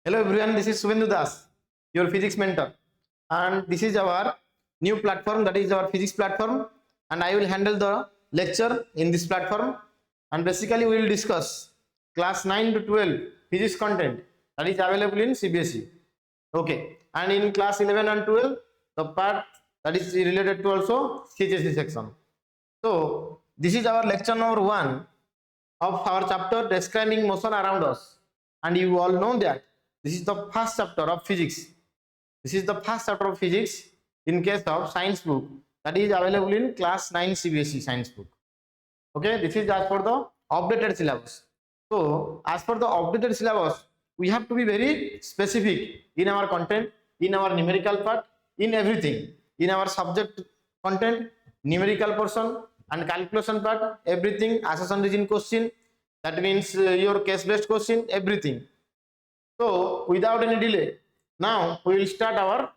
Hello everyone, this is Suvendu Das, your physics mentor, and this is our new platform, that is our physics platform, and I will handle the lecture in this platform. And basically we will discuss class 9 to 12 physics content that is available in CBSE. Okay, and in class 11 and 12 the part that is related to also CHSE section. So this is our lecture number 1 of our chapter describing motion around us, and you all know that this is the first chapter of physics. This is the first chapter of physics in case of science book that is available in class 9 CBSE science book. Okay, this is as for the updated syllabus. So as for the updated syllabus, we have to be very specific in our content, in our numerical part, in everything, in our subject content, numerical portion and calculation part, everything, assertion reason question, that means your case based question, everything. So without any delay, now we will start our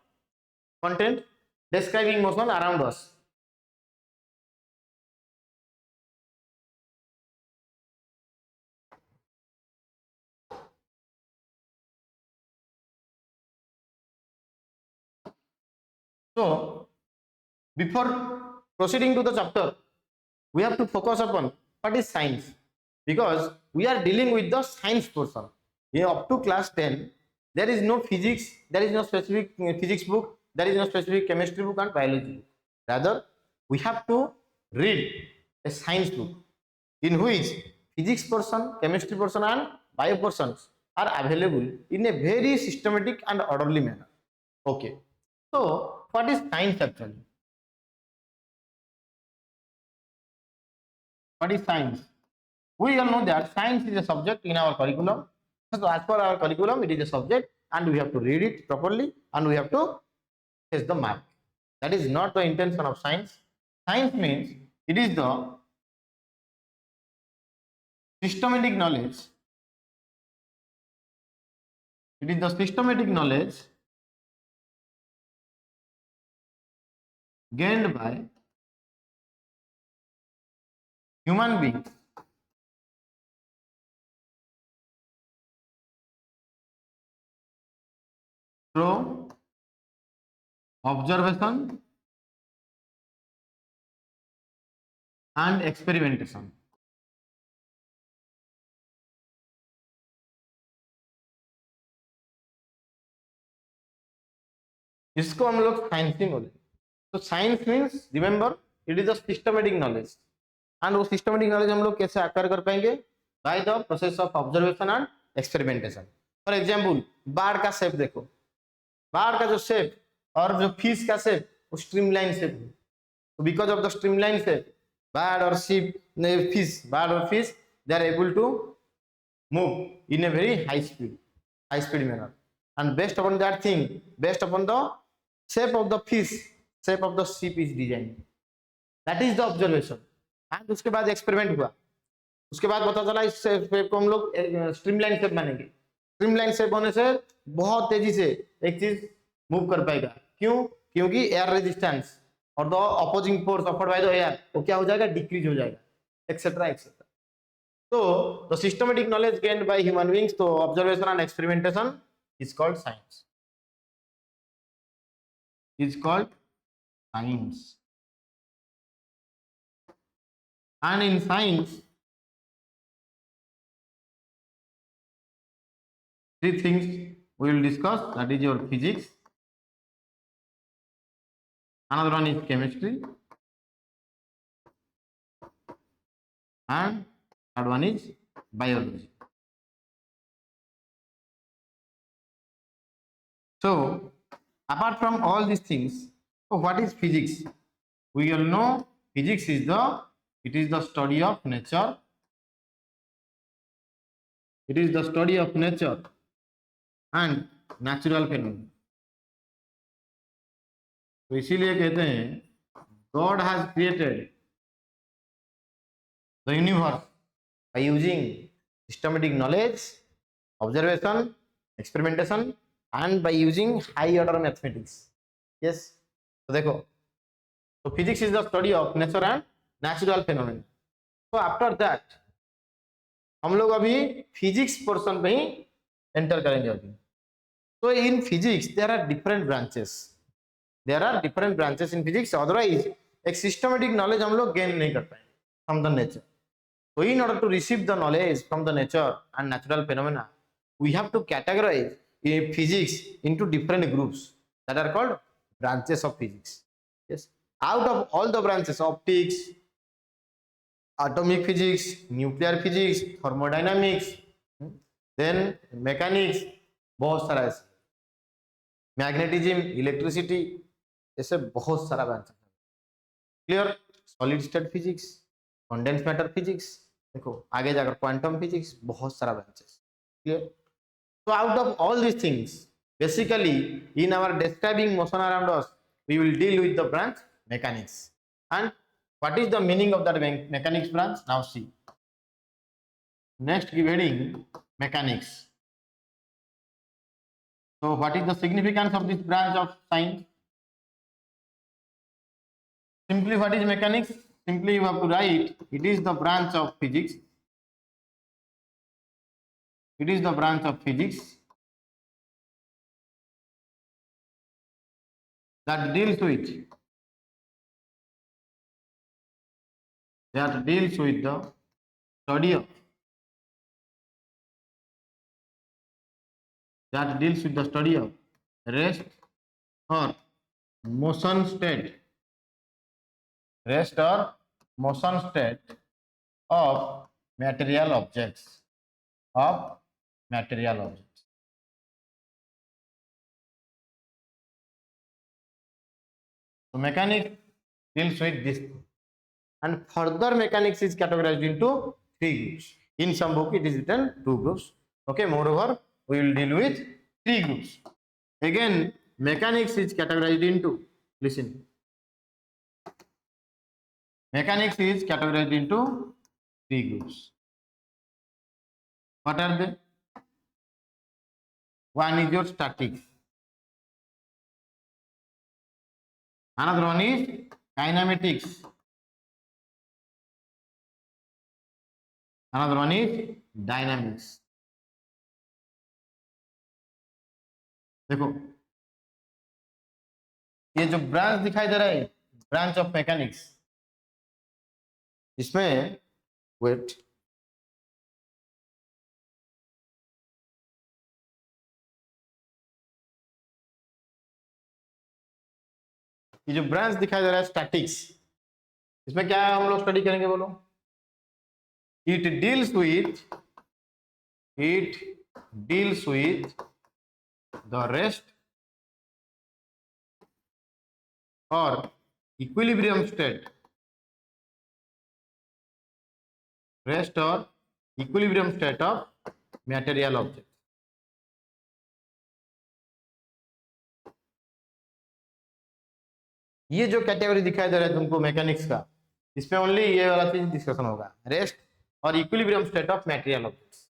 content describing motion around us. So before proceeding to the chapter, we have to focus upon what is science, because we are dealing with the science portion. Here up to class 10, there is no physics, there is no specific physics book, there is no specific chemistry book and biology book. Rather, we have to read a science book in which physics portion, chemistry portion and bio portions are available in a very systematic and orderly manner. Okay, so what is science actually? What is science? We all know that science is a subject in our curriculum. So as per our curriculum, it is a subject and we have to read it properly and we have to test the mark. That is not the intention of science. Science means it is the systematic knowledge. It is the systematic knowledge gained by human beings through observation and experimentation. इसको हम लोग science ही बोले. तो science means remember it is the systematic knowledge, and वो systematic knowledge हम लोग कैसे आकर कर पाएंगे? By the process of observation and experimentation. For example, बाढ़ का शेप देखो, बाढ़ का जो शेप और जो फिश का शेप वो स्ट्रीमलाइन शेप है. तो because of the streamline shape, bird or sheep, bird or fish, they are able to move in a very high speed manner, and based upon that thing, based upon the shape of the fish, shape of the sheep is designed. That is the observation. and उसके बाद experiment हुआ, उसके बाद पता चला इस shape को हम लोग स्ट्रीमलाइन शेप मानेंगे. स्ट्रीमलाइन शेप होने से बहुत तेजी से एक चीज मूव कर पाएगा. क्यों? क्योंकि एयर रेजिस्टेंस और the opposing force offered by the air वो क्या हो जाएगा? डिक्रीज हो जाएगा, एक्सेट्रा एक्सेट्रा. तो the systematic knowledge gained by human beings, तो observation and experimentation is called science, is called science. And in science three things we will discuss, that is your physics, another one is chemistry, and third one is biology. So apart from all these things, so what is physics? We all know physics is the study of nature. It is the study of nature and natural phenomena. तो इसीलिए कहते हैं God has created the universe by using systematic knowledge, observation, experimentation, and by using high order mathematics. Yes, तो देखो, तो physics is the study of nature and natural phenomena. So after that हम लोग अभी फिजिक्स पोर्शन पे ही enter करेंगे. अभी So in physics there are different branches. There are different branches in physics. Otherwise एक systematic knowledge हम लोग gain नहीं कर पाएंगे from the nature. So in order to receive the knowledge from the nature and natural phenomena, we have to categorize physics into different groups that are called branches of physics. Yes. Out of all the branches, optics, atomic physics, nuclear physics, thermodynamics, then mechanics, बहुत सारा ऐसे, magnetism, electricity, ऐसे बहुत सारा branch है. Clear. Solid state physics, condense matter physics, देखो आगे जाकर क्वांटम फिजिक्स, बहुत सारा branches. Clear. So out of all these things, basically in our describing motion around us, we will deal with the branch mechanics. And what is the meaning of that mechanics branch? Now see. Next heading, mechanics. So what is the significance of this branch of science? Simply, what is mechanics? Simply you have to write, it is the branch of physics. It is the branch of physics that deals with the study of rest or motion state of material objects. So mechanics deals with this, and further mechanics is categorized into 3 groups. In some book it is written 2 groups. Okay, moreover we will deal with 3 groups. Again, mechanics is categorized into, listen, mechanics is categorized into 3 groups. What are they? One is your statics, another one is kinematics, another one is dynamics. देखो ये जो branch दिखाई दे रहा है, branch of mechanics, इसमें wait, ये जो branch दिखाई दे रहा है स्टैटिक्स, इसमें क्या हम लोग स्टडी करेंगे बोलो? It deals with the rest or equilibrium state of material object. ये जो कैटेगरी दिखाई दे रहा है तुमको मैकेनिक्स का, इसमें ओनली ये वाला चीज डिस्कशन होगा, रेस्ट और equilibrium state of material objects.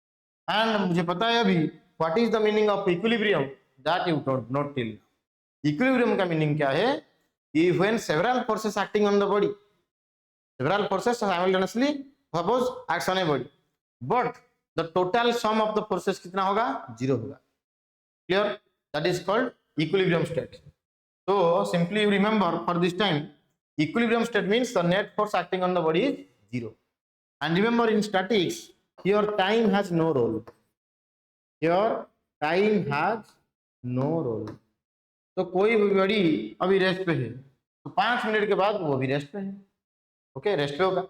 And मुझे पता है अभी what is the meaning of equilibrium, that you don't know till. Equilibrium का मीनिंग क्या है? When several forces acting on the body, several forces simultaneously suppose act on a body, but the total sum of the forces कितना होगा? 0 होगा. Clear? That is called equilibrium state. So simply you remember for this time, equilibrium state means the net force acting on the body is 0. And remember in statics, your time has no role. तो कोई भी body अभी rest पे है, तो 5 minute के बाद वो भी रेस्ट पे है. ओके, रेस्ट पे होगा.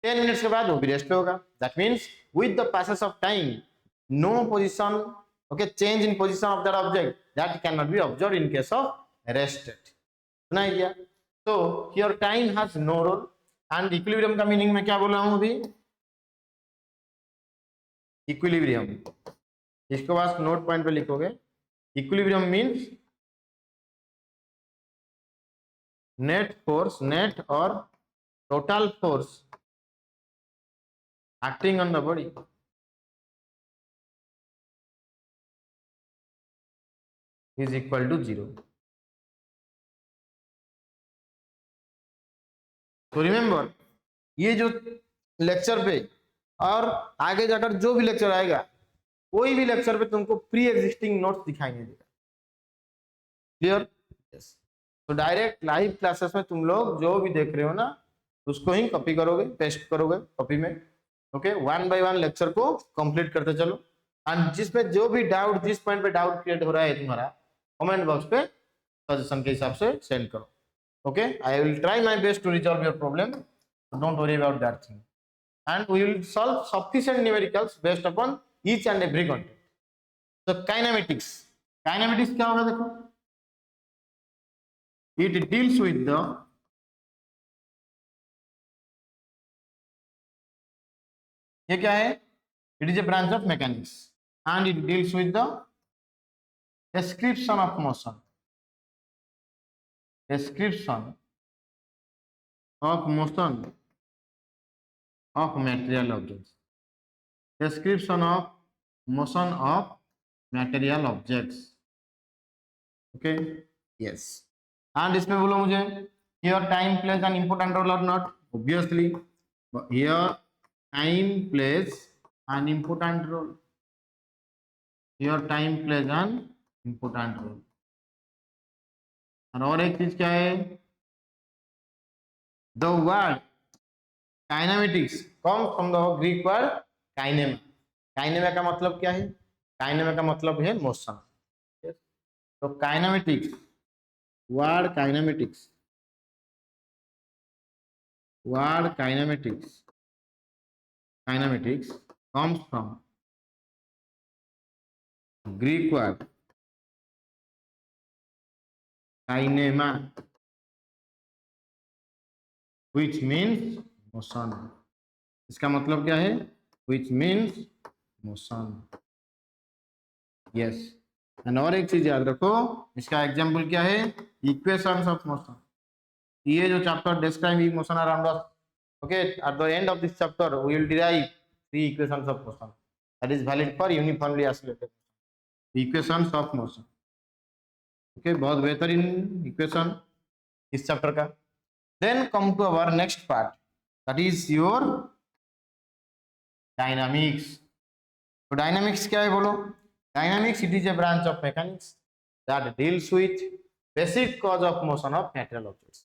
10 मिनट्स के बाद वो भी रेस्ट पे होगा. That means with the passage of time, no position, okay, change in position of that object that can not be observed in case of rested. सुना है क्या? तो here time has no role. And equilibrium का meaning मैं क्या बोल रहा हूं अभी? इक्विलिब्रियम, इसको बस नोट पॉइंट पे लिखोगे. Equilibrium means net force, net और total force acting on the body is equal to 0. तो रिमेंबर, ये जो लेक्चर पे और आगे जाकर जो भी लेक्चर आएगा, कोई भी लेक्चर पे तुमको प्री एग्जिस्टिंग नोट्स दिखाई नहीं देगा. क्लियर? यस। तो डायरेक्ट लाइव क्लासेस में तुम लोग जो भी देख रहे हो ना उसको ही कॉपी करोगे, पेस्ट करोगे कॉपी में। Okay, one by one lecture को कंप्लीट करते चलो। एंड जिसमें जो भी डाउट, जिस पॉइंट पे डाउट क्रिएट हो रहा है तुम्हारा, कमेंट बॉक्स पे सजेशन के हिसाब से सेंड करो। Okay, I will try my best to resolve your problem, don't worry about that thing, and we will solve sufficient numericals based upon each and every content. So kinematics क्या होगा देखो, it deals with the ये क्या है, it is a branch of mechanics and it deals with the description of motion, description of motion of material objects, description of motion of material objects. Okay, yes. And इसमें बोलो मुझे, here time plays an important role or not? Obviously, but here time plays an important role. Here time plays an important role. और एक चीज क्या है, the word kinematics comes from the Greek word kinema. Kinema का मतलब क्या है? Kinema का मतलब है मोशन। तो kinematics, word kinematics comes from Greek word kinema, which means motion. इसका मतलब क्या है? Which means motion. Yes. And और एक चीज याद रखो, इसका एग्जाम्पल क्या है? Equations of motion. ये जो chapter describing motion around us, okay, at the end of this chapter we will derive 3 equations of motion that is valid for uniformly oscillating equations of motion. okay, बहुत बेहतरीन equation इस chapter का। then come to our next part, that is your dynamics. तो dynamics क्या है बोलो? Dynamics, it is a branch of mechanics that deals with basic cause of motion of material objects.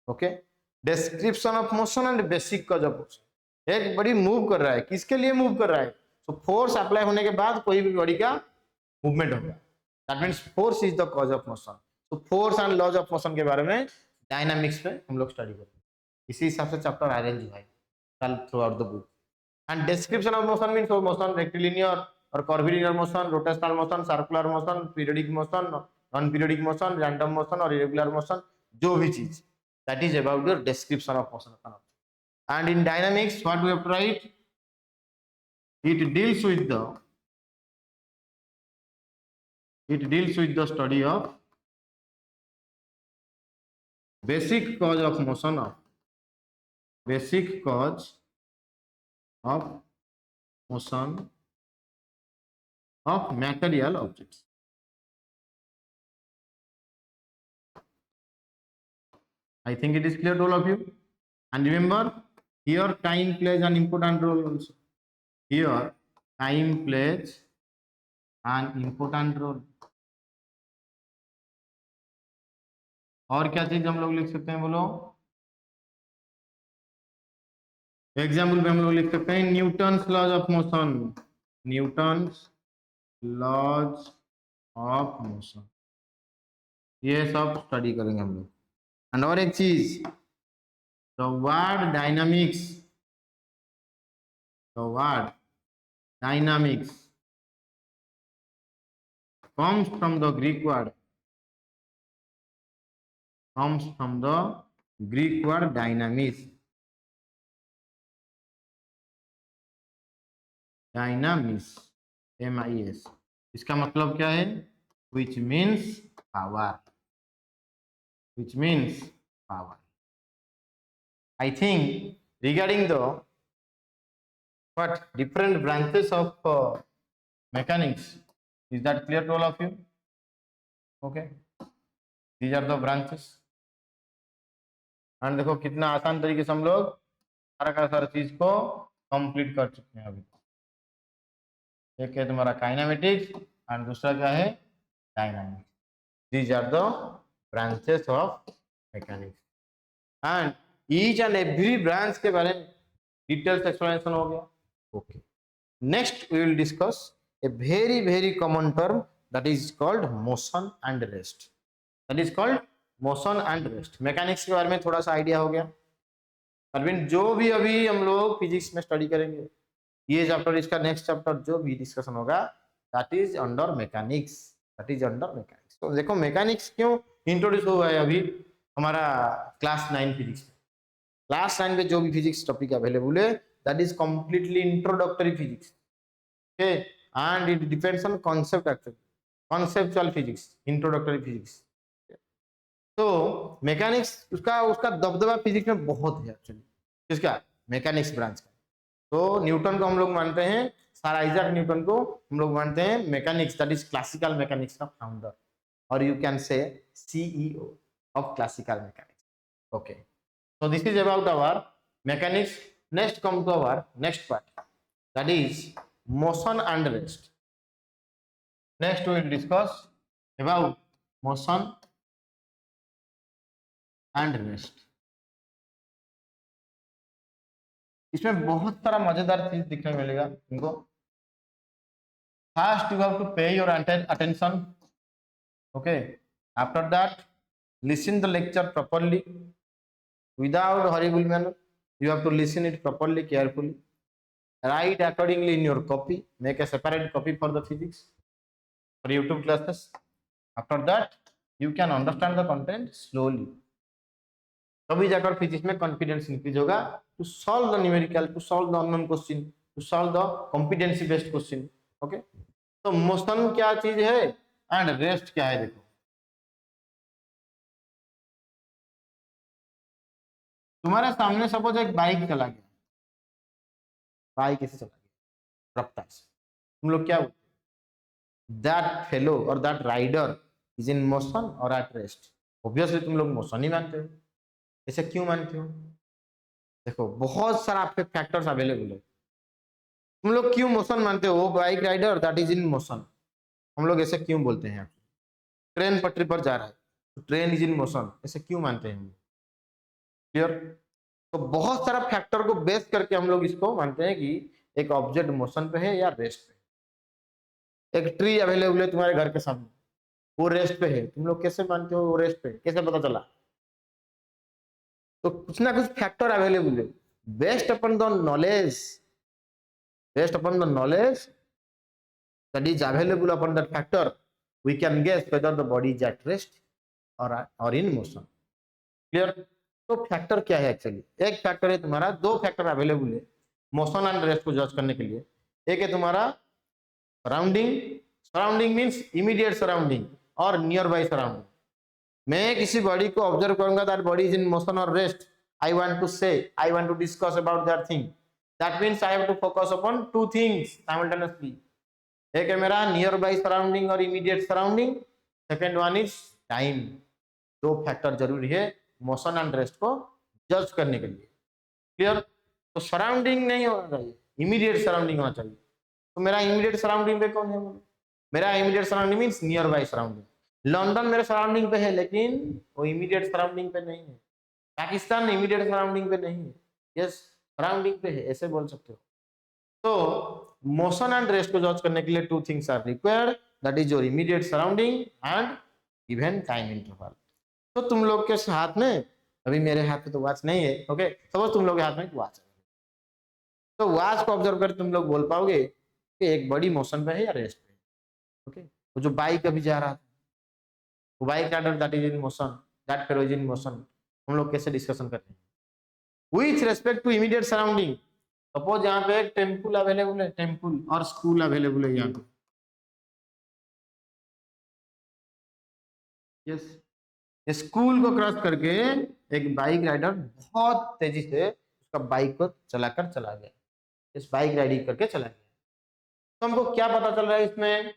okay, description of motion and basic cause of motion. एक body move कर रहा है, किसके लिए मूव कर रहा है? तो फोर्स अप्लाई होने के बाद कोई भी बॉडी का मूवमेंट होगा, that means force is the cause of motion. तो force and laws of motion के बारे में डायनामिक्स में हम लोग स्टडी करते हैं। इसी हिसाब से चैप्टर अरेंज हुआ है कल throughout the book. And description of motion means motion rectilinear और curvilinear motion, rotational motion, circular motion, periodic motion, non periodic motion, random motion और इरेगुलर मोशन, जो भी चीज, that is about your description of motion. And in dynamics, what we have to write? It deals with the study of basic cause of motion of material objects. I think it is clear to all of you. And remember, here time plays an important role also. Here time plays an important role. और क्या चीज हम लोग लिख सकते हैं बोलो? Example पे हम लोग लिख सकते हैं Newton's laws of motion, Newton's laws of motion, ये सब स्टडी करेंगे हम लोग। एंड और एक चीज, the word dynamics comes from the Greek word dynamis, MIS। इसका मतलब क्या है? which means power। I think regarding the different branches of mechanics, is that clear to all of you? Okay, these are the branches. and देखो कितना आसान तरीके से हम लोग सारा चीज को कंप्लीट कर चुके हैं अभी। एक है तुम्हारा काइनेमेटिक्स एंड दूसरा क्या है? Dynamics. These are the branches of mechanics. And each and every branch के बारे में details explanation हो गया. Okay. Next we will discuss a very common term that is called motion and rest. That is called motion and rest. Mechanics के बारे में थोड़ा सा idea हो गया. अरविंद जो भी अभी हम लोग फिजिक्स में स्टडी करेंगे, ये चैप्टर इसका नेक्स्ट चैप्टर जो भी डिस्कशन होगा that is under mechanics. That is under mechanics. तो देखो मैकेनिक्स क्यों इंट्रोड्यूस हुआ है अभी हमारा क्लास 9 फिजिक्स में. क्लास 9 में जो भी फिजिक्स टॉपिक अवेलेबल है that is completely introductory physics. Okay, and it depends on concept actually, conceptual physics, introductory physics. तो मैकेनिक्स उसका दबदबा फिजिक्स में बहुत है एक्चुअली. किसका? मैकेनिक्स ब्रांच का. तो न्यूटन को हम लोग मानते हैं, सर आइजैक न्यूटन को हम लोग मानते हैं mechanics that is classical mechanics का फाउंडर, और you can say CEO of classical mechanics. Okay, so this is about our mechanics. Next come to our next part, that is motion and rest. Next we will discuss about motion and rest. इसमें बहुत सारा मजेदार चीज दिखने मिलेगा तुमको. First you have to पे your attention. Okay, after that listen the lecture properly without horrible manner. You have to listen it properly, carefully. Write accordingly in your copy. Make a separate copy for the physics, for YouTube classes. After that, you can understand the content slowly. तभी जाकर physics में confidence increase होगा to solve the numerical, to solve the unknown question, to solve the competency based question. Okay, तो motion क्या चीज है and rest क्या है. देखो, तुम्हारे सामने सपोज एक बाइक चला गया. बाइक कैसे चला गया? रफ्तार से. तुम लोग क्या बोलते? That fellow or that rider is in motion or at rest. Obviously तुम लोग मोशन ही मानते हो. ऐसे क्यों मानते हो? देखो, बहुत सारा आपके फैक्टर्स अवेलेबल है. तुम लोग क्यों मोशन मानते हो? वो bike rider that is in motion. हम लोग ऐसे क्यों बोलते हैं? ट्रेन पटरी पर जा रहा है तो ट्रेन इज इन मोशन, ऐसे क्यों मानते हैं? क्लियर? तो बहुत सारा फैक्टर को बेस करके हम लोग इसको मानते हैं कि एक ऑब्जेक्ट मोशन पे है या रेस्ट पे. एक ट्री अवेलेबल है तुम्हारे घर के सामने, वो रेस्ट पे है. तुम लोग कैसे मानते हो वो रेस्ट पे? कैसे पता चला? तो कुछ ना कुछ फैक्टर अवेलेबल है. Based upon the knowledge, based upon the knowledge that is available upon that factor, we can guess whether the body is at rest or in motion. Clear? तो फैक्टर क्या है एक्चुअली? एक factor है तुम्हारा, दो factor available है motion and rest को जज करने के लिए. एक है तुम्हारा surrounding. Surrounding means immediate surrounding or nearby surrounding. मैं किसी बॉडी को ऑब्जर्व करूंगा that body is in motion or rest. I want to say, I want to discuss about that thing. That means I have to focus upon two things simultaneously. एक है मेरा nearby surrounding और immediate surrounding. Second one is time. दो factor जरूरी है motion and rest को जज करने के लिए. क्लियर? तो सराउंडिंग नहीं होना चाहिए, इमीडिएट सराउंडिंग होना चाहिए. तो मेरा इमीडिएट सराउंडिंग पे कौन है? मेरा immediate surrounding means near by surrounding. London मेरे सराउंडिंग पे है लेकिन वो इमीडिएट सराउंडिंग पे नहीं है. पाकिस्तान इमीडिएट सराउंडिंग पे नहीं है, यस सराउंडिंग पे है, ऐसे बोल सकते हो. तो मोशन एंड रेस्ट को जज करने के लिए two things are required, that is your immediate surrounding and even time interval. तो तुम लोग के हाथ में, अभी मेरे हाथ में तो वॉच नहीं है. ओके, सपोज तुम लोग के हाथ में वॉच है, तो वॉच को ऑब्जर्व कर तुम लोग बोल पाओगे कि एक बॉडी मोशन पे है या रेस्ट पे. ओके, वो जो बाइक अभी जा रहा था, वो bike rider that is in motion, that fellow is in motion. हम लोग कैसे डिस्कशन करते हैं with respect to immediate surrounding. Suppose यहाँ पे एक टेम्पल अवेलेबल है, टेम्पल और स्कूल अवेलेबल है यहाँ पे. यस, स्कूल को क्रॉस करके एक बाइक राइडर बहुत तेजी से उसका बाइक को चलाकर चला गया. इस बाइक राइडिंग करके चला गया. तो हमको क्या पता चल रहा है इसमें?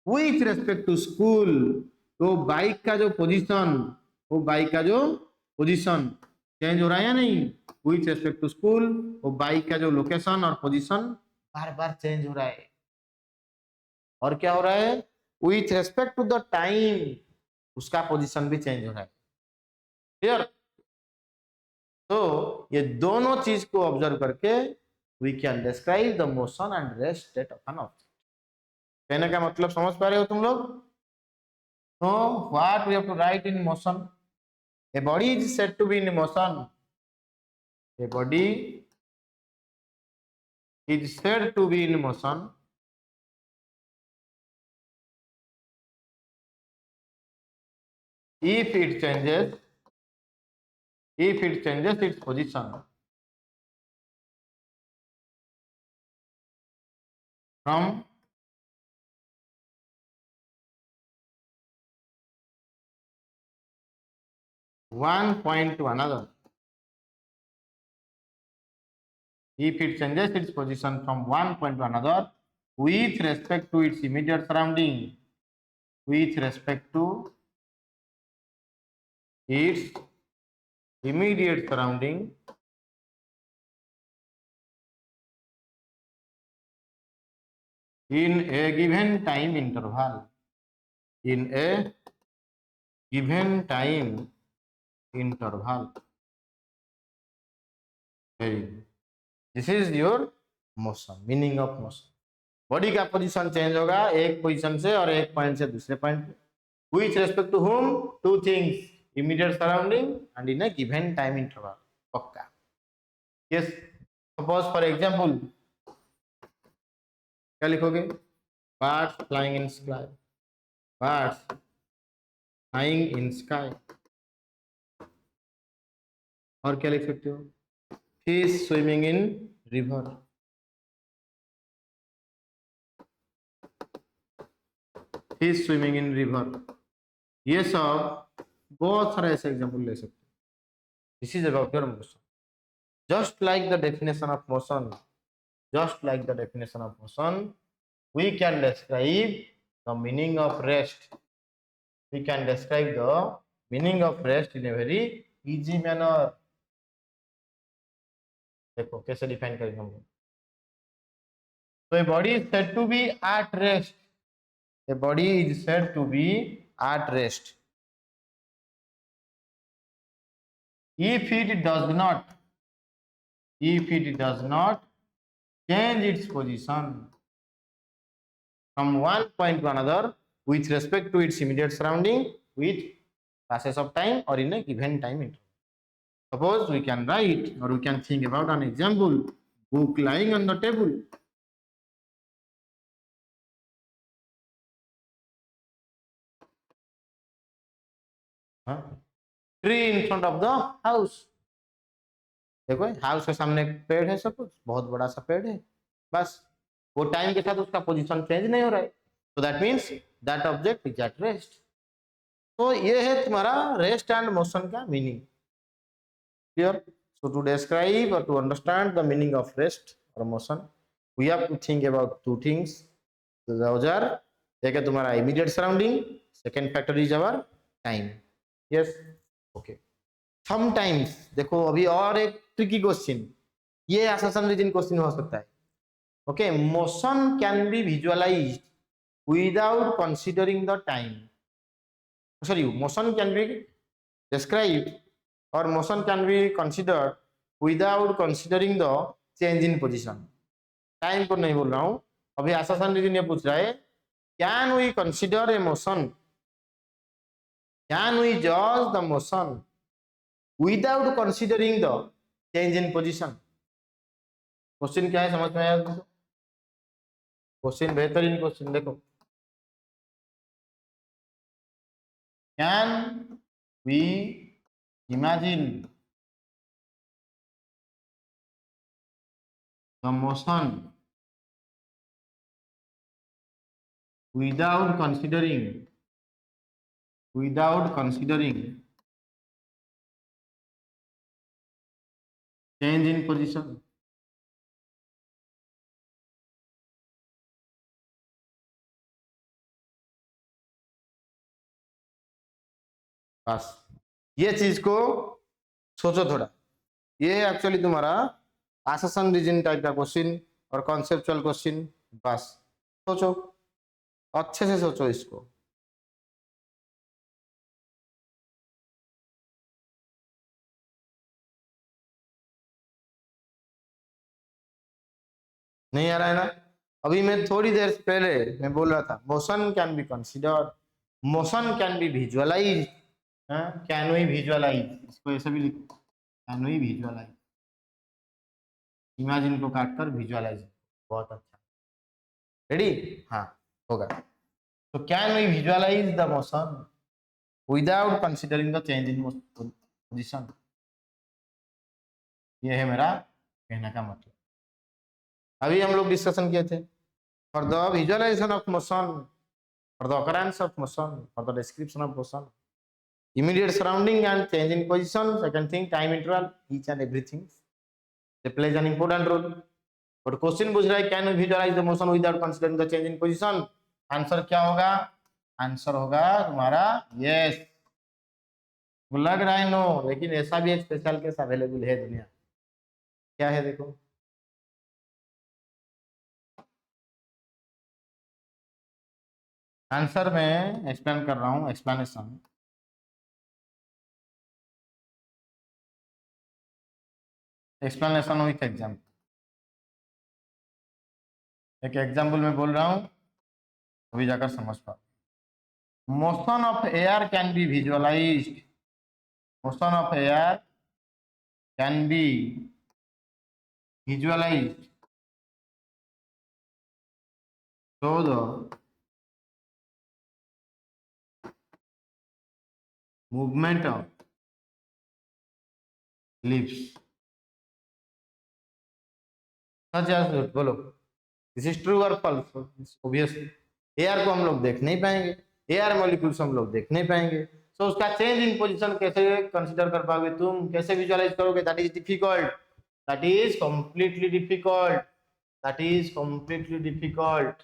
विथ रेस्पेक्ट टू स्कूल, तो बाइक का जो पोजीशन, वो बाइक का जो पोजीशन चेंज हो रहा है या नहीं? विथ रेस्पेक्ट टू स्कूल, वो बाइक का जो लोकेशन और पोजीशन बार बार चेंज हो रहा है. और क्या हो रहा है? With respect to the time, उसका पोजीशन भी चेंज हो रहा है। क्लियर? तो ये दोनों चीज को ऑब्जर्व करके we can describe the motion and rest state of an object. कहने का मतलब समझ पा रहे हो तुम लोग? तो what we have to write in motion? A body is said to be in motion. A body is said to be in motion if it changes its position from one point to another. If it changes its position from one point to another with respect to its immediate surrounding, with respect to its immediate surrounding, in a given time interval, in a given time interval. Very good. This is your motion, meaning of motion. Body का position change होगा एक position से और एक point से दूसरे point पे। With respect to whom? Two things, immediate surrounding and in a given time interval. पक्का? यस। सपोज फॉर एग्जांपल क्या लिखोगे? Birds flying in sky, birds flying in sky. और क्या लिख सकते हो? Fish swimming in river, fish swimming in river. ये सब बहुत सारे ऐसे एग्जांपल ले सकते हो। This is about your motion. Just like the definition of motion, just like the definition of motion, we can describe the meaning of rest. We can describe the meaning of rest in a very easy manner. देखो कैसे define करेंगे हम लोग। So a body is said to be at rest. A body is said to be at rest if it does not change its position from one point to another with respect to its immediate surrounding with passes of time or in a given time interval. Suppose we can write or we can think about an example. Book lying on the table. Tree in front of the house. देखो house के सामने एक पेड़ है, suppose बहुत बड़ा सा पेड़ है, बस वो टाइम के साथ उसका पोजीशन चेंज नहीं हो रहा है, तो that means that object is at rest. तो ये है तुम्हारा रेस्ट एंड मोशन का meaning. Clear? So to describe और to understand the meaning of rest और motion we have to think about two things. एक है तुम्हारा immediate surrounding, second factor is our time. Yes, okay. Sometimes देखो अभी और एक ट्रिकी क्वेश्चन, ये असम्पशन रीजन क्वेश्चन हो सकता है। Okay, motion can B visualised without considering the time, sorry motion can be described और motion can be considered without considering the change in position. Time को नहीं बोल रहा हूं, अभी असम्पशन रीजन ये पूछ रहा है can we consider a motion, can we जज the motion without considering the change in position। Question क्या है समझ में आया तुमको? क्वेश्चन बेहतरीन क्वेश्चन देखो, can we imagine the motion without considering change in position। बस ये चीज को सोचो थोड़ा, ये एक्चुअली तुम्हारा असम्पशन रीजन टाइप का क्वेश्चन और कॉन्सेप्चुअल क्वेश्चन। बस सोचो, अच्छे से सोचो इसको। नहीं आ रहा है ना? अभी मैं थोड़ी देर पहले मैं बोल रहा था motion can be considered, motion can be visualise, can we visualise, इसको ऐसे भी लिखो, कैन वी विजुअलाइज, इमेजिन को काटकर विजुअलाइज। बहुत अच्छा, रेडी? हाँ, होगा। तो can we visualize the motion without considering the change in position, ये है मेरा कहने का मतलब। अभी हम लोग डिस्कशन किए थे for the visualization of motion, for the occurrence of motion, for the description of motion, immediate surrounding and change in position, second thing time interval, each and everything they plays an important role. but question पूछ रहा है can you visualize the motion without considering the change in position, answer क्या होगा? Answer होगा तुम्हारा yes. लग रहा है नो, लेकिन ऐसा भी एक स्पेशल केस अवेलेबल है दुनिया, क्या है देखो। आंसर में एक्सप्लेन कर रहा हूं, एक्सप्लेनेशन। एक्सप्लेनेशन विथ एग्जाम्पल, एक एग्जाम्पल में बोल रहा हूं, अभी जाकर समझ पाओ। Motion of air can be visualised, motion of air can be visualized through the movement of lips, सच या झूठ बोलो, दिस इज ट्रू और फॉल्स? ऑब्वियसली एयर को हम लोग देख नहीं पाएंगे, एयर मॉलिक्यूल्स हम लोग देख नहीं पाएंगे, सो उसका चेंज इन पोजीशन कैसे कंसीडर कर पाओगे तुम, कैसे विजुअलाइज करोगे? That is difficult, that is completely difficult, that is completely difficult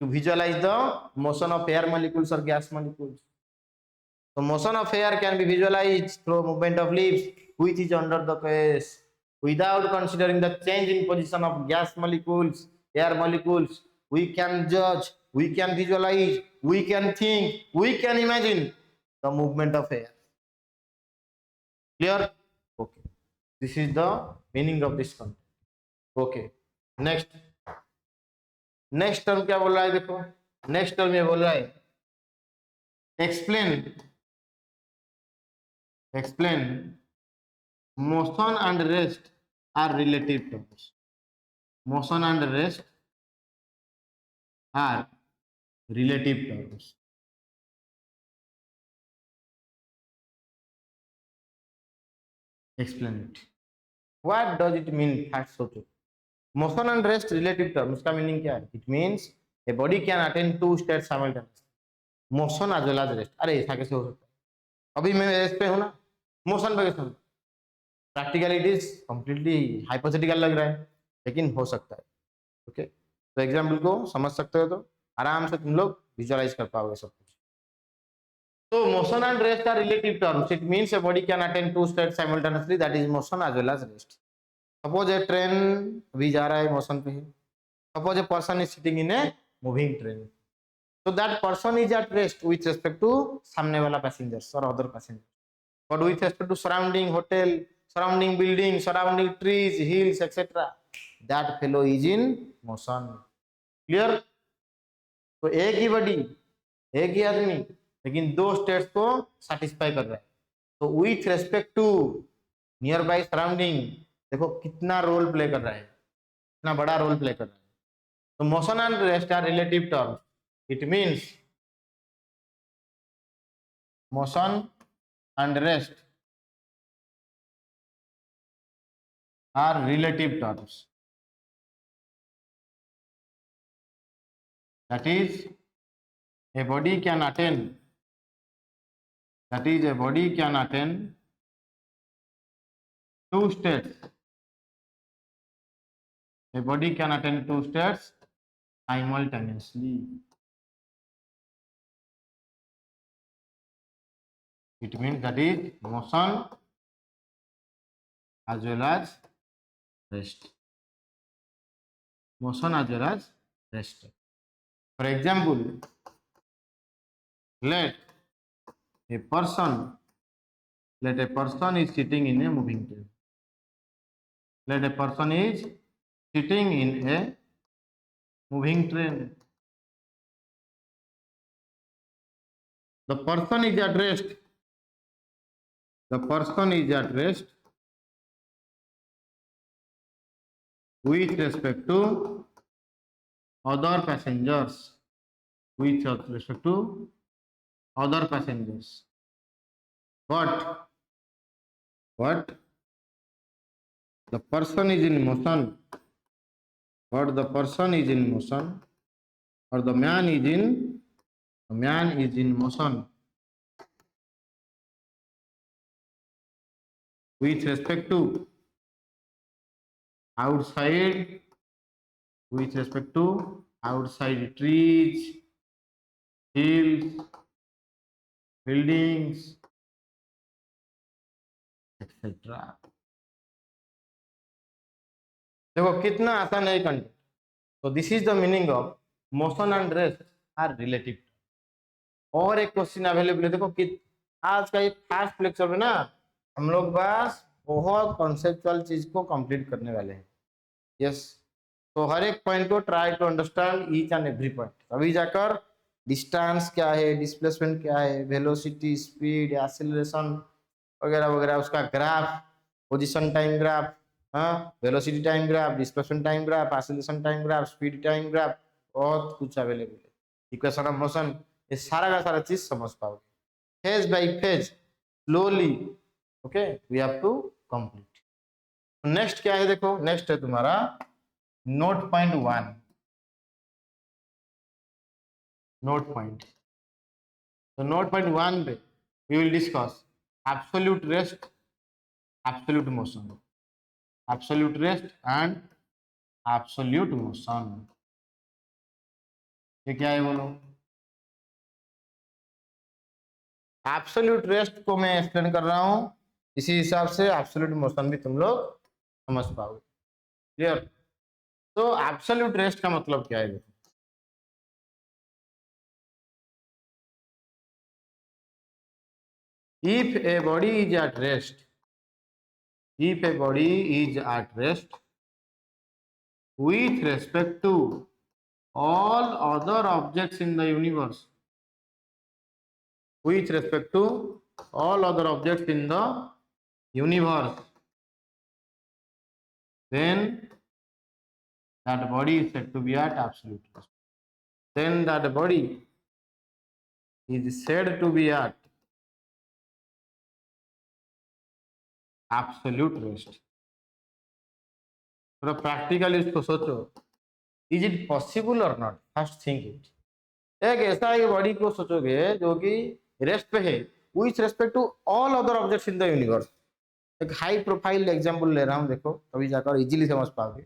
to visualize the motion of air molecules or gas molecules. So motion of air can be visualized through movement of leaves, which is under the case without considering the change in position of gas molecules, air molecules. We can judge, we can visualize, we can think, we can imagine the movement of air. Clear? Okay. This is the meaning of this concept. Okay. Next. Next term क्या बोल रहा है देखो, next term ये बोल रहा है explain, explain motion and rest are relative terms, motion and rest are relative terms. Explain it, what does it mean? Fact सोचो, motion and rest relative term, उसका मीनिंग क्या है? It means a body can attain two states simultaneously, motion as well as rest. अरे ऐसा कैसे हो सकता है? अभी मैं रेस्ट पे हूं ना, मोशन पे कैसे हूं? Practically it is completely hypothetical लग रहा है, लेकिन हो सकता है। ओके, तो एग्जाम्पल को समझ सकते हो तो आराम से तुम लोग विजुअलाइज कर पाओगे सब कुछ। तो motion and rest are relative terms, it means a body can attain two states simultaneously, that is motion as well as rest. Suppose a train अभी जा रहा है मोशन पे ही, suppose a person is sitting in a moving train, so that person is at rest with respect to सामने वाला passengers or other passengers, but with respect to surrounding hotel, surrounding buildings, surrounding trees, hills, etc., that fellow is in motion. Clear? तो एक ही body, एक ही आदमी, लेकिन दो states को satisfy कर रहा है, तो with respect to nearby surrounding देखो कितना रोल प्ले कर रहा है, कितना बड़ा रोल प्ले कर रहा है। तो motion and rest are relative terms, it means motion and rest are relative terms, that is a body can attain, that is a body can attain two states, a body can attain two states simultaneously. It means that is motion as well as rest, motion as well as rest. For example, let a person is sitting in a moving train, let a person is sitting in a moving train. The person is at rest. The person is at rest with respect to other passengers. With respect to other passengers. But the person is in motion. But the person is in motion, or the man is in motion with respect to outside, with respect to outside trees, hills, buildings, etc. देखो कितना आसान है content. So this is the meaning of motion and rest are relative. और एक question available है. देखो कि आज का ये फर्स्ट लेक्चर में ना हम लोग बस बहुत कॉन्सेप्चुअल चीज को कंप्लीट करने वाले हैं. यस, तो हर एक पॉइंट को try to understand each and every point. अभी जाकर डिस्टेंस क्या है, डिस्प्लेसमेंट क्या है, वेलोसिटी, स्पीड, एक्सेलरेशन वगैरह वगैरह, उसका ग्राफ, पोजीशन टाइम ग्राफ, हाँ, velocity time graph, displacement time graph, acceleration time graph, speed time graph, बहुत कुछ अवेलेबल है. इक्वेशन ऑफ मोशन, ये सारा का सारा चीज समझ पाओगे phase by phase slowly. Okay, we have to complete. Next क्या है, देखो नेक्स्ट है तुम्हारा नोट पॉइंट 1. नोट पॉइंट, तो नोट पॉइंट 1 पे we will discuss absolute rest, absolute motion, absolute rest and absolute motion. ये क्या है बोलो? एब्सोल्यूट रेस्ट को मैं एक्सप्लेन कर रहा हूं, इसी हिसाब से एब्सोल्यूट मोशन भी तुम लोग समझ पाओगे. क्लियर? तो एब्सोल्यूट रेस्ट का मतलब क्या है? If a body is at rest, if a body is at rest with respect to all other objects in the universe, with respect to all other objects in the universe, then that body is said to be at absolute rest. Then that body is said to be at absolute rest. थोड़ा practically इसको सोचो, is it possible और not? First think it. एक ऐसा एक body को सोचोगे जो कि रेस्ट पे है with respect to all other objects in the universe. एक हाई प्रोफाइल एग्जांपल ले रहा हूं, देखो तभी जाकर इजीली समझ पाओगे.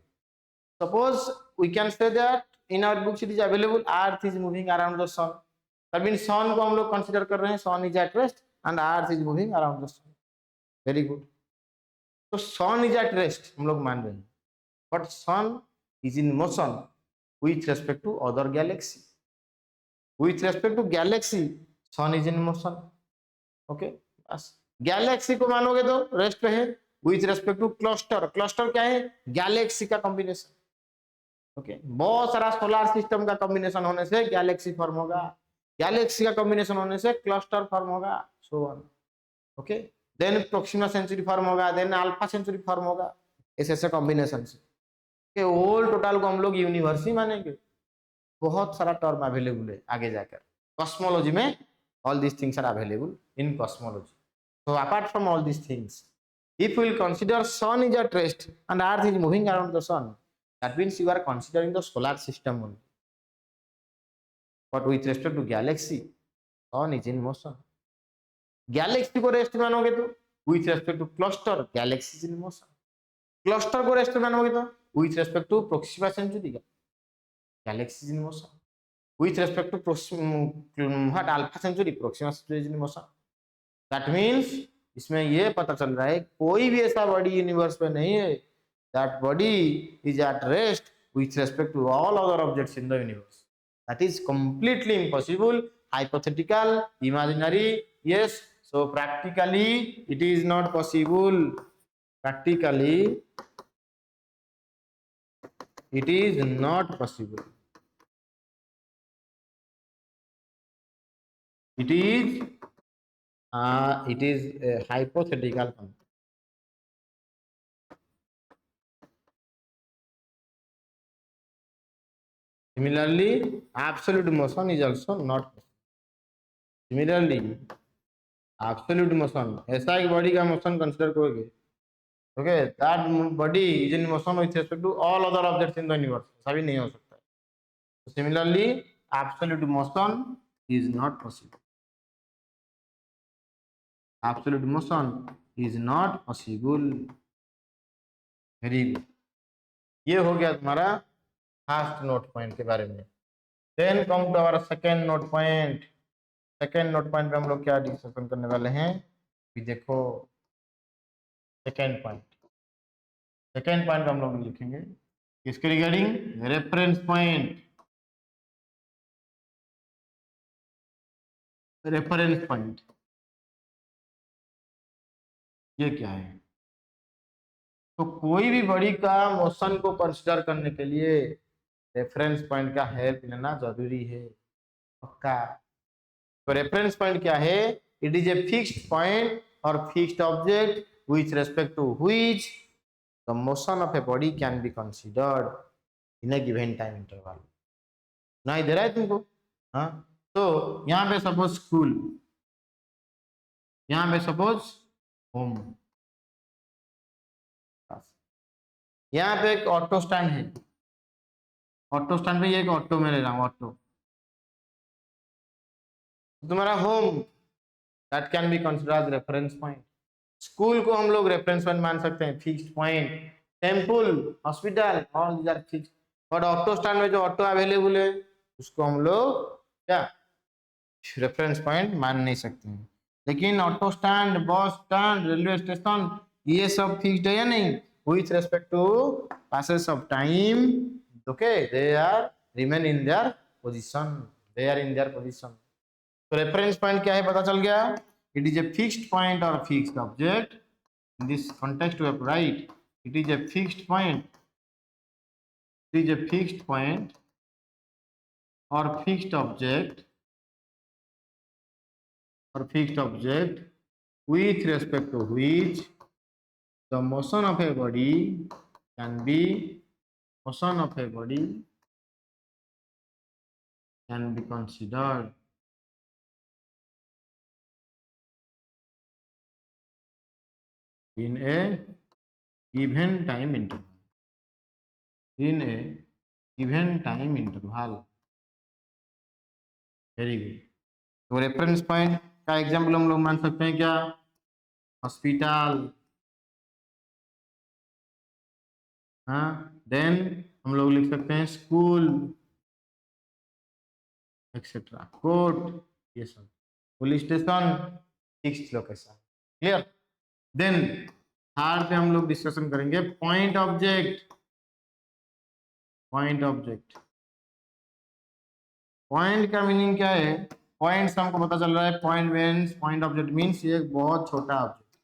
Suppose we can say that in our books it is available earth is moving around the sun. That means sun को हम लोग कंसीडर कर रहे हैं, sun is at rest and earth is moving around the sun. Very good. तो sun is at rest हम लोग मान रहे हैं, but sun is in motion with respect to other galaxy. With respect to galaxy, sun is in motion. Okay, बस Galaxy को मानोगे तो रेस्ट पे है. With respect two cluster, cluster क्या है? गैलेक्सी का कॉम्बिनेशन. ओके, बहुत सारा सोलर सिस्टम का कॉम्बिनेशन होने से गैलेक्सी फॉर्म होगा, गैलेक्सी का कॉम्बिनेशन होने से क्लस्टर फॉर्म होगा, so on. Okay, then Proxima Centauri form होगा, देन अल्फा सेंचुरी फॉर्म होगा. ऐसे कॉम्बिनेशन से के होल टोटल को हम लोग यूनिवर्स ही मानेंगे. बहुत सारा टर्म अवेलेबल है आगे जाकर. कॉस्मोलॉजी में all these things are available in cosmology. So apart from all these things, if we will consider sun is at rest and earth is moving around the sun, that means you are considering the solar system only. But with respect to galaxy, sun is in motion. Galaxy को rest मानोगे तो with respect to cluster, galaxy is in motion. Cluster को rest मानोगे तो with respect to Proxima Centauri, galaxy is in motion. With respect to Alpha Centauri, Proxima Centauri is in motion. That means इसमें ये पता चल रहा है कोई भी ऐसा बॉडी यूनिवर्स में नहीं है that body is at rest with respect to all other objects in the universe. That is completely impossible, hypothetical, imaginary. Yes, so practically it is not possible. Practically It is not possible. It is a hypothetical concept. Similarly, absolute motion is also not possible. Similarly, absolute motion, ऐसा एक body का motion consider करोगे, okay, that body is in motion with respect to all other objects in the universe, ऐसा भी नहीं हो सकता है. Similarly, absolute motion is not possible. Absolute motion is not possible. Very good. ये हो गया तुम्हारा फर्स्ट नोट पॉइंट के बारे में. Then come to our second note point. Second note point पे हम लोग क्या डिस्कशन करने वाले हैं कि देखो, सेकेंड पॉइंट हम लोग लिखेंगे किसके regarding, reference point. Reference point ये क्या है? तो कोई भी बॉडी का मोशन को कंसीडर करने के लिए रेफरेंस पॉइंट का हेल्प लेना जरूरी है, पक्का. तो रेफरेंस पॉइंट क्या है? It is a fixed point और fixed object with respect to which the motion of a body can be considered in a given time interval. नहीं दे रहा है तुमको? हाँ. तो यहाँ पे सपोज स्कूल, यहाँ पे सपोज होम, यहाँ पे एक ऑटो स्टैंड है. ऑटो स्टैंड पे ये एक ऑटो में ले रहा हूँ, ऑटो. तुम्हारा home that can be considered as reference point. School को हम लोग रेफरेंस पॉइंट मान सकते हैं, fixed point. Temple, hospital, all these are fixed. और ऑटो स्टैंड में जो ऑटो अवेलेबल है उसको हम लोग क्या रेफरेंस पॉइंट मान नहीं सकते हैं. लेकिन auto stand, bus stand, railway station, ये सब फिक्स्ड है या नहीं? With respect to passes of time, okay, they are remain in their position. They are in their position. तो रेफरेंस पॉइंट क्या है पता चल गया. It is a fixed point और fixed object. In this context we have write it is a fixed point. It is a fixed point और fixed object with respect to which the motion of a body can be considered in a given time interval. Very good. तो reference point का example हम लोग मान सकते हैं क्या? Hospital. हाँ. देन हम लोग लिख सकते हैं स्कूल एक्सेट्रा, कोर्ट, ये सब. Police station, fixed location. Clear. Then third पे हम लोग डिस्कशन करेंगे पॉइंट ऑब्जेक्ट. पॉइंट का मीनिंग क्या है? पॉइंट्स हमको पता चल रहा है. पॉइंट ऑब्जेक्ट मीन्स ये एक बहुत छोटा object.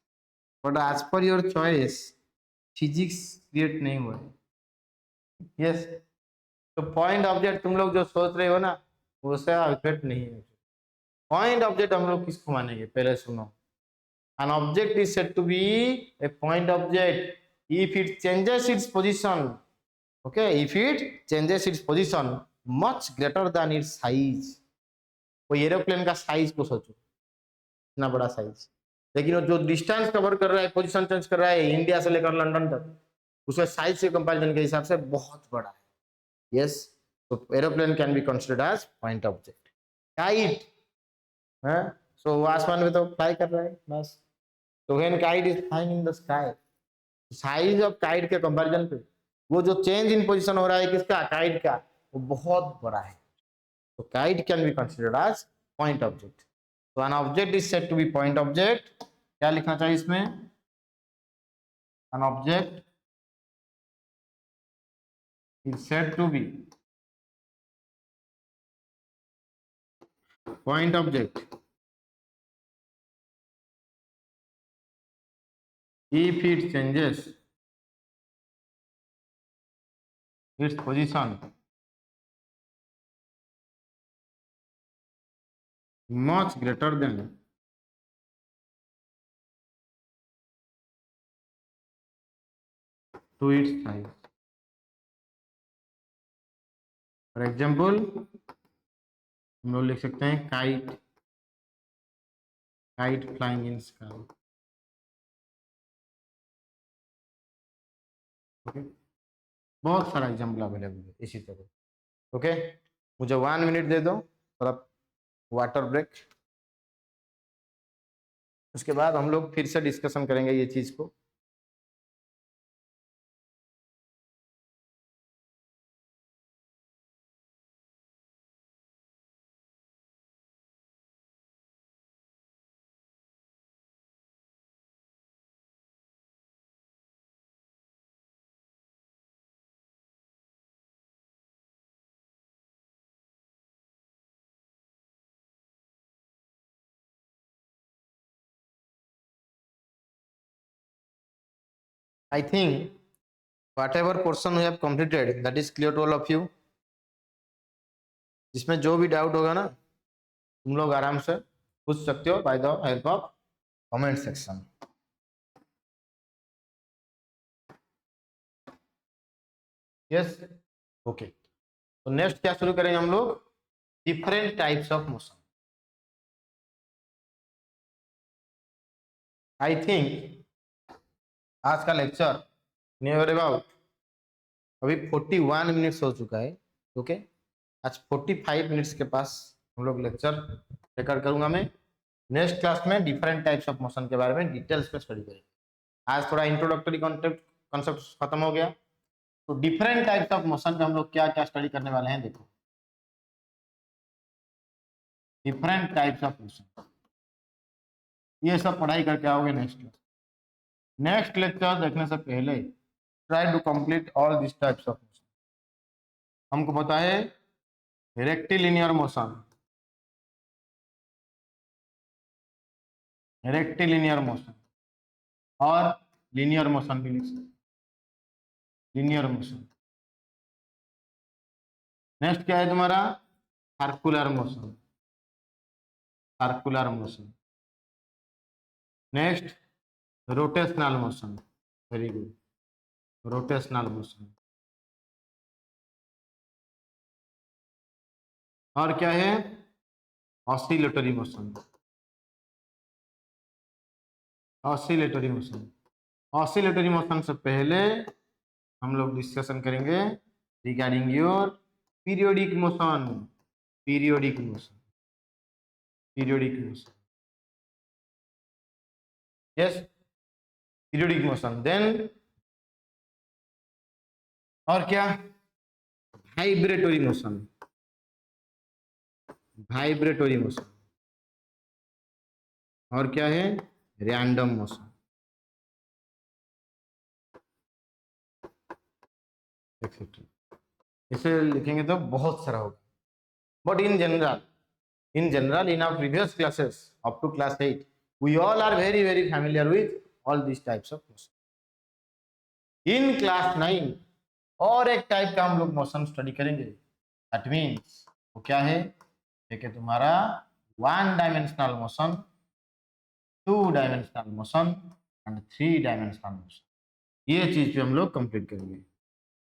But as per your choice physics create नहीं हुआ है. यस. तो पॉइंट ऑब्जेक्ट तुम लोग जो सोच रहे हो ना, उससे इफेक्ट नहीं है. पॉइंट ऑब्जेक्ट हम लोग किसको मानेंगे पहले सुनो. An object is said to be a point object if it changes its position. Okay, if it changes its position much greater than its size. कोई एरोप्लेन का साइज को सोचो, इतना बड़ा साइज, लेकिन वो जो डिस्टेंस कवर कर रहा है, पोजीशन चेंज कर रहा है इंडिया से लेकर लंदन तक, उसके साइज से कंपैरिजन के हिसाब से बहुत बड़ा है. यस. तो aeroplane can be considered as point object. Kite है, सो आसमान में तो फ्लाई कर रहा है बस. तो when kite is flying in the sky, size of kite के कंपैरिजन पे वो जो चेंज इन पोजीशन हो रहा है किसका, काइट का, वो बहुत बड़ा है. तो kite can be considered as point object. तो an object is said to be point object. क्या लिखना चाहिए इसमें? An object is said to be point object if it changes its position much greater than to its size. For example हम लोग लिख सकते हैं kite, kite flying in sky. Okay, बहुत सारा एग्जाम्पल अवेलेबल है इसी तरह। ओके, मुझे 1 मिनट दे दो थोड़ा वाटर ब्रेक, उसके बाद हम लोग फिर से डिस्कशन करेंगे ये चीज को। I think whatever portion we have completed that is clear to all of you। जिसमें जो भी डाउट होगा ना तुम लोग आराम से पूछ सकते हो by the help of comment section. Yes, okay. तो नेक्स्ट क्या शुरू करेंगे हम लोग, different types of motion. I think आज का लेक्चर नियर अबाउट अभी 41 मिनट्स हो चुका है। ओके, आज 45 मिनट्स के पास हम लोग लेक्चर रिकॉर्ड करूंगा मैं। नेक्स्ट क्लास में डिफरेंट टाइप्स ऑफ मोशन के बारे में डिटेल्स में स्टडी करेंगे। आज थोड़ा इंट्रोडक्टरी कॉन्सेप्ट खत्म हो गया, तो डिफरेंट टाइप्स ऑफ मोशन में हम लोग क्या क्या स्टडी करने वाले हैं देखो। डिफरेंट टाइप्स ऑफ मोशन ये सब पढ़ाई करके आओगे नेक्स्ट लेक्चर देखने से पहले try to complete all this types of motion. हमको पता है रेक्टिलिनियर मोशन, रेक्टिलिनियर मोशन और लीनियर मोशन भी लिख सकते, लीनियर मोशन। नेक्स्ट क्या है तुम्हारा, circular motion, circular motion. Next rotational motion, very good, rotational motion. और क्या है, oscillatory motion, oscillatory motion. Oscillatory motion से पहले हम लोग डिस्कशन करेंगे regarding your periodic motion, periodic motion, periodic motion. Yes, periodic motion. Then और क्या, वाइब्रेटरी मोशन, वाइब्रेटरी मोशन। और क्या है, रैंडम मोशन, एक्सेट्रा। इसे लिखेंगे तो बहुत सारा होगा, but in general in our previous classes up to class 8 we all are very familiar with all these types of motion। In class 9 और एक टाइप का हम लोग मोशन स्टडी करेंगे, दैट मीन्स वो क्या है, देखिए तुम्हारा 1 dimensional motion, 2 dimensional motion and 3 dimensional motion. ये चीज पे हम लोग कंप्लीट करेंगे।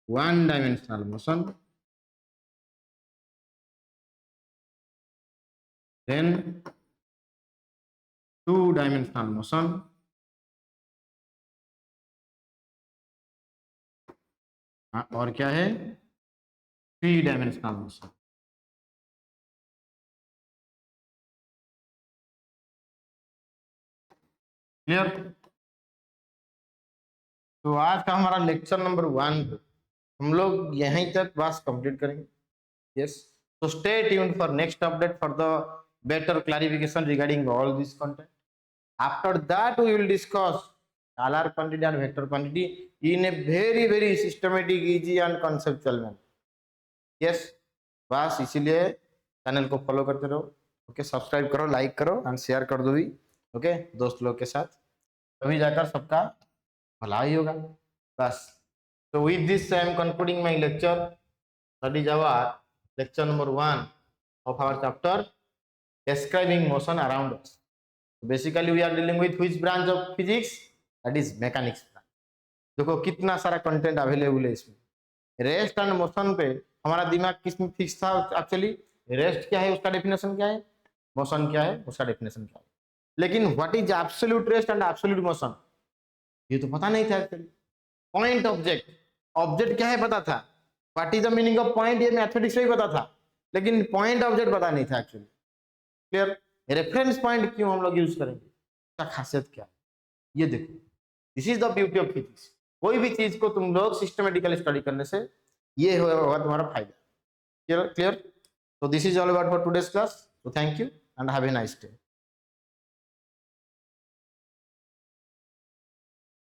1 dimensional motion, then 2 dimensional motion, और क्या है, 3 डायमेंशनल मोशन। क्लियर? तो आज का हमारा लेक्चर नंबर 1 हम लोग यहीं तक बस कंप्लीट करेंगे। Yes, so stay tuned for next update for the better clarification regarding all this content। After that we will discuss scalar quantity and vector quantity in a very systematic, easy and conceptual manner। yes, बस इसीलिए channel को follow करते रहो। Okay, subscribe करो, like करो and share कर दो भी। ओके, दोस्त लोग के साथ, तभी जाकर सबका भला ही होगा। बस So with this I am concluding my lecture. That is our lecture number 1 of our chapter describing motion around us. Basically we are dealing with which branch of physics? That is mechanics branch. देखो कितना सारा content available है इसमें. Rest and motion पे हमारा दिमाग किस में फिक्स था एक्चुअली. रेस्ट क्या है उसका डेफिनेशन क्या है, मोशन क्या है उसका डेफिनेशन क्या है, लेकिन what is absolute rest and absolute motion ये तो पता नहीं था एक्चुअली. पॉइंट ऑब्जेक्ट, ऑब्जेक्ट क्या है पता था, what is the meaning of point ये मैथमेटिक्स में ही पता था, लेकिन पॉइंट ऑब्जेक्ट पता नहीं था एक्चुअली. क्लियर. रेफरेंस पॉइंट क्यों हम लोग यूज करेंगे, इसका खासियत क्या है, ये देखो. This is the beauty of physics. कोई भी चीज को तुम लोग सिस्टमेटिकली स्टडी करने से ये होगा तुम्हारा फायदा. Clear. So this is all about for today's class. So thank you and have a nice day.